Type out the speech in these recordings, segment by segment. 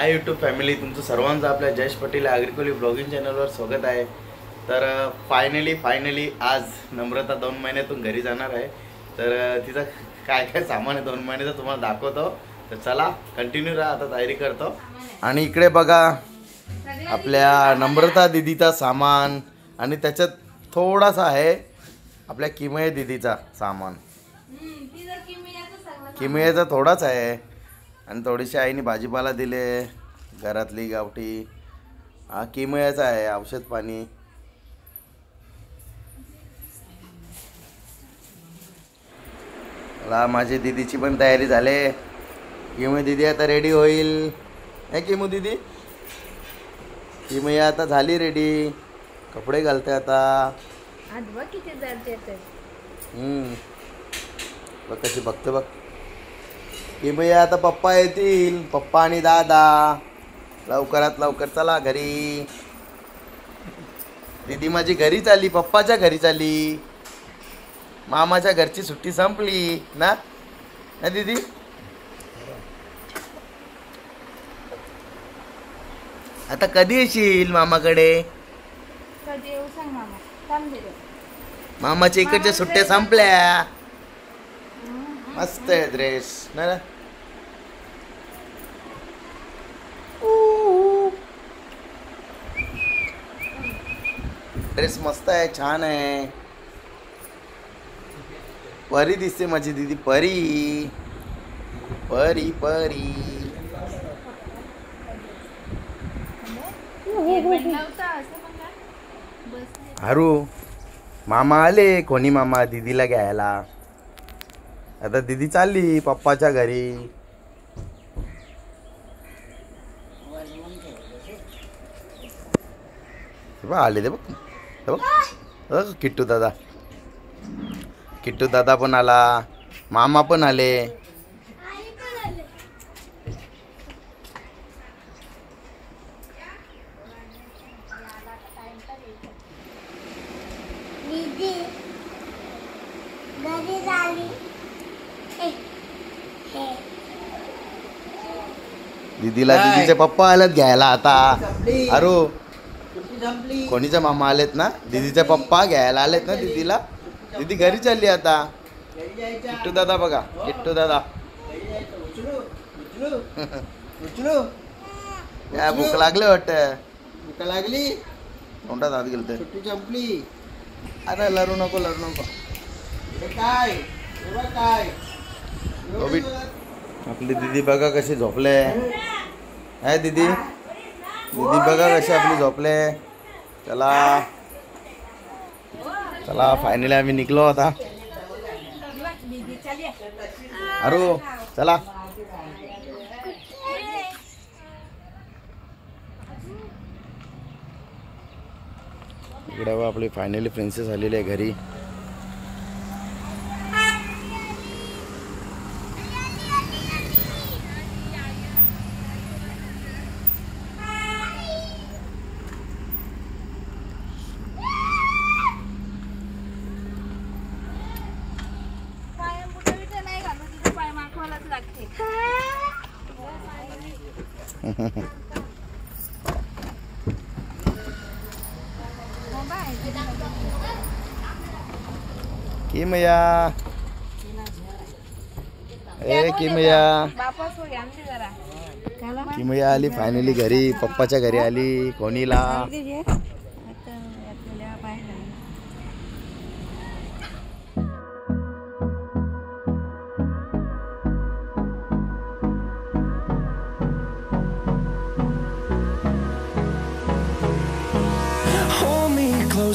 Hi YouTube family, तुमचं सर्वांचं आपल्या जयेश पटेल ॲग्रिकल्चर ब्लॉगिंग चॅनलवर स्वागत आहे. तर फायनली आज नम्रता 2 महिन्यातून घरी जाणार आहे. तर तिचं काय काय सामान आहे 2 महिन्याचं तुम्हाला दाखवतो. तर चला कंटिन्यू राहा, आता तयारी करतो. आणि इकडे बघा आपल्या नम्रता दीदीचा सामान आणि त्याच्यात थोडासा आहे आपल्या किमया दीदीचा सामान. किमयाचा थोडाच आहे आणि थोडीशी आईने भाजीपाला दिले घरातली गावठी. हा किमयाचा आहे, औषध पाणी. मला माझी दीदीची पण तयारी झाली. किमया दीदी आता रेडी होईल. हे किमू दीदी, किमया आता झाली रेडी, कपडे घालते आता. बघ कशी बघते बघ. किमया आता पप्पा येतील, पप्पा आणि दादा. लवकरात लवकर चला घरी. दीदी माझी घरी चालली, पप्पाच्या घरी चालली. मामाच्या घरची सुट्टी संपली ना दीदी. आता कधी येशील मामाकडे? मामाच्या इकडच्या सुट्ट्या संपल्या. मस्त आहे ड्रेस ना. ड्रेस मस्त आहे, छान आहे. परी दिसते माझी दीदी, परी परी परी. अरू मामा आले. कोणी मामा? दीदीला घ्यायला. आता दीदी चालली पप्पाच्या घरी. आले ते बघ, किट्टू दादा. किट्टू दादा पण आला, मामा पण आले. दीदीला दीदीचे पप्पा आलेत घ्यायला आता. अरे कोणीचे मामा आलेत ना, दीदीचे पप्पा घ्यायला आलेत ना दीदीला. दीदी घरी चालली आता. किट्टू दादा बघा, किट्टू दादा. काय भूक लागली वाटत? भूक लागली, तोंडात हात गेलते. सुट्टी संपली. अरे लरू नको, लरू नको. काय काय आपली दीदी बघा कशी झोपले. आहे दीदी, दीदी बघा कशी आपली झोपले. चला चला फायनली आम्ही निघलो आता. अरे चला. इकडे आपली फायनली प्रिन्सेस आलेली आहे घरी. किमया, ए किमया. किमया आली फायनली घरी, पप्पाच्या घरी आली. कोणीला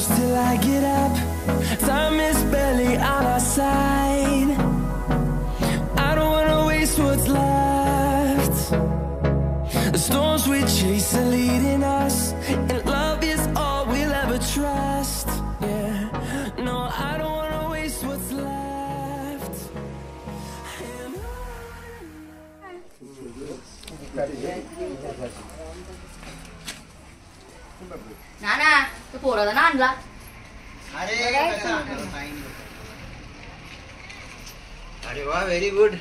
till I get up. Time is barely on our side. I don't wanna waste what's left. The storms we chase are leading us, and love is all we'll ever trust. Yeah, no, I don't wanna waste what's left. नाना तो पोराला ना आणला. अरे वा, very good.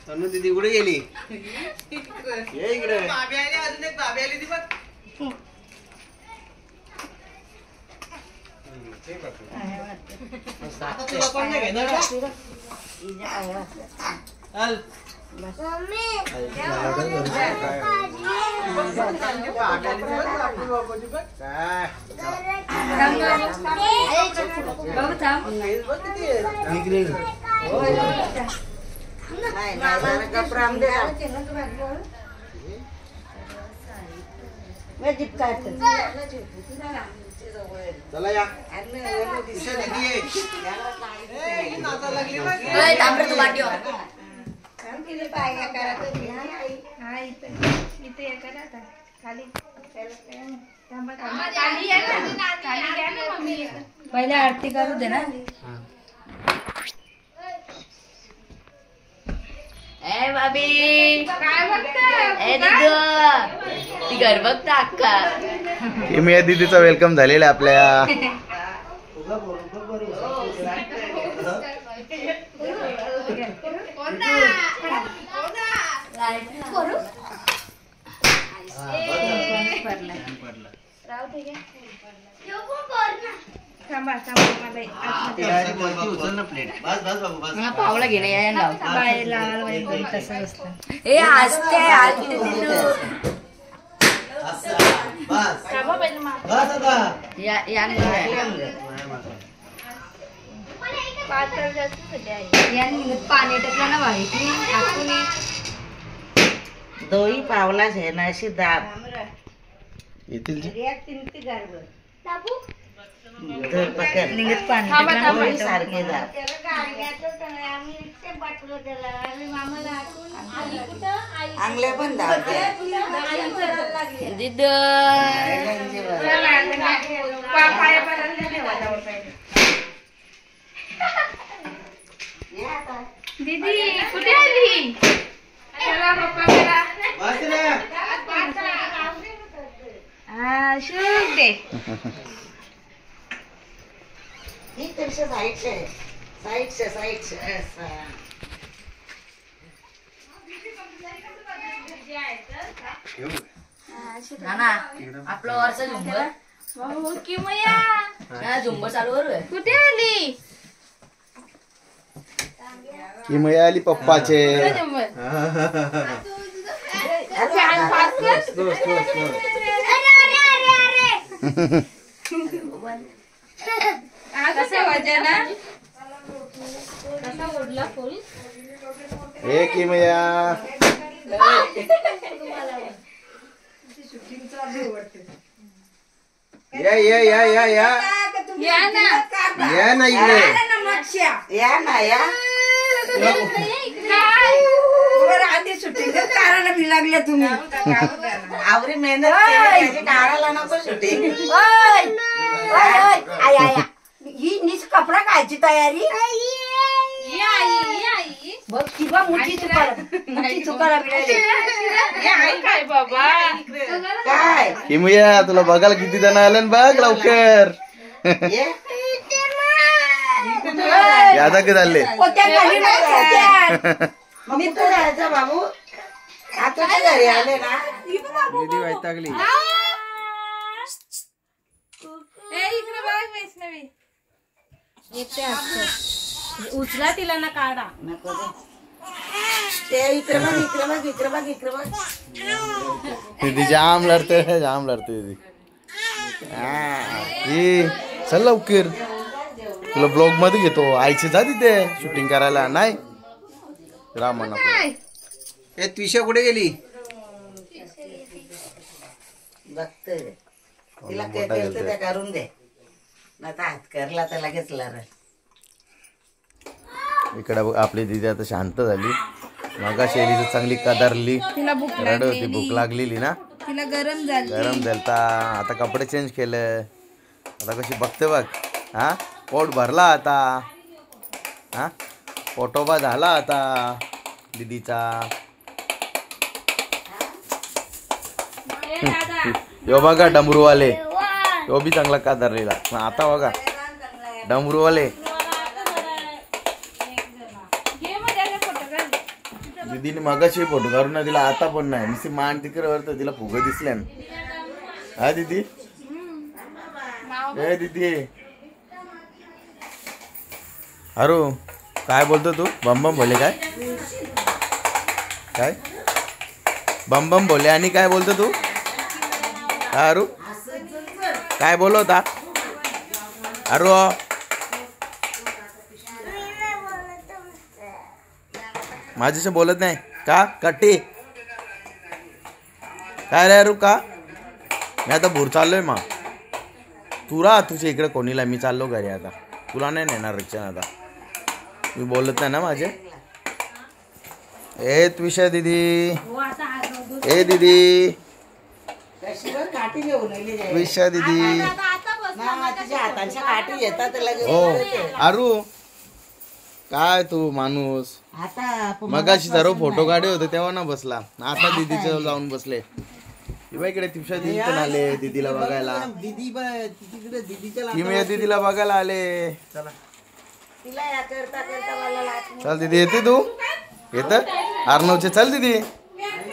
तनु दीदी कुठे गेली? ये इकडे. अजून एक भाभी आली ती बघ. आता तुला कोण नाही घेणार का? चल. चला या. तू बाटी पहिले आरती करू दे ना. ए बाबी ए दिदू ती घर बघता अक्का. किमिया दीदीचा वेलकम झालेला आहे आपल्या. पावला घेणे ए हसते पाणी टाकलं ना बाहेर दोही पावला शेणाशी दाब येतील निघत पाणी सारखे दाब आंगल्या पण दाब दिदू दीदी कुठे आली? शुभ दे. नाना आपलं वरचं झुंबर झुंबर चालू करू. कुठे आली? किमिया आली पप्पाचे. हे किमिया या या या या या या ना इकडे या ना या आधी शूटिंग काढायला बी लागले तुम्ही. आवरी मेहनत काढायला नको शूटिंग. ही नीच कपडा खायची तयारी बघ किंवा मोठी चुकाला काय बाबा काय किमिया तुला बघायला किती जण आले बघ लवकर. यादा की चालले मी तर जायचं बाबू आता घरी आले ना. दीदी वैतागली. उचला तिला ना काढा. नको ते इकडे बघ इकडे बघ इकडे बघ इकडे बघ. दीदी जाम लढते दीदी. चल लवकर तुला ब्लॉग मध्ये घेतो. आईची जा तिथे शूटिंग करायला. नाही रामण्णा ए त्विषा कुठे गेली? बघतोय तिला काय केलं ते करून दे ना. हात करला तर लगेच लढ. इकडे बघ आपली दीदी आता शांत झाली. मगा शेलीच चांगली कदारली रड होती. भूक लागलेली ना तिला गरम झाली. गरम झालता. आता कपडे चेंज केलं. आता कशी बघते बघ. हा पोट भरला आता. हा पोटोबा झाला आता दीदीचा. यो बघा डमरूवाले. यो बी चांगला कादारलेला. आता बघा डमरूवाले दीदीने मगाशी फोटो काढून ना दिला, आता पण नाही. नुसती मान तिकडे वरत तिला फुगं दिसल्या ना. हा दीदी ए दीदी अरू काय बोलतो तू? बम बम बोले काय काय बम बम बोले आणि काय बोलतो तू? हा अरू काय बोलवता अरू? माझ्याशी बोलत नाही का? कट्टी काय रे अरू का? मी आता भूर चाललोय मग. तू राह तुझ्या इकडे कोणीला, मी चाललो घरी आता. तुला नाही नेणार रिक्षा आता. मी बोलत नाही ना माझे. ए त्विषा दीदी ए दीदी काठी घेऊन त्विषा दीदी तिच्या हातांच्या काठी येतात हो अरू काय तू माणूस आता मगाशी सर्व फोटो काढले होते तेव्हा ना बसला, आता दीदीच्या जाऊन बसले. इकडे त्विषा दीदी पण आले दीदीला बघायला. दीदी तिकडे दीदीच्या किमया दीदीला बघायला आले. चला तिला या करता करता चल दीदी येते तू येत अर्णवचे. चल दीदी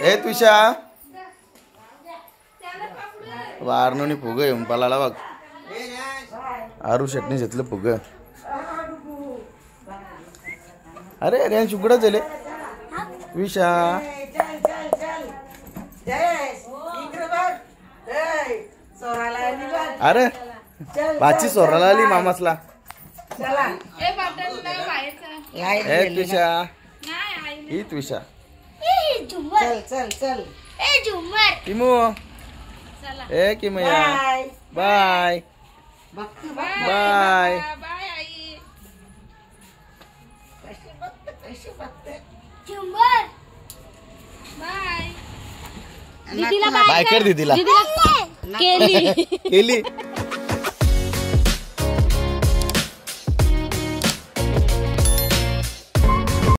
ए त्विषा अर्णवने फुग येऊन पलाला बघ. आरू शेटने घेतलं फुग. अरे अरे शुकडच झाले विशा. अरे बाची सोराला आली मामासला. ए त्विषा ही त्विषा चल चल किमू ए किमया बाय बाय. बाय कर दीदीला केली केली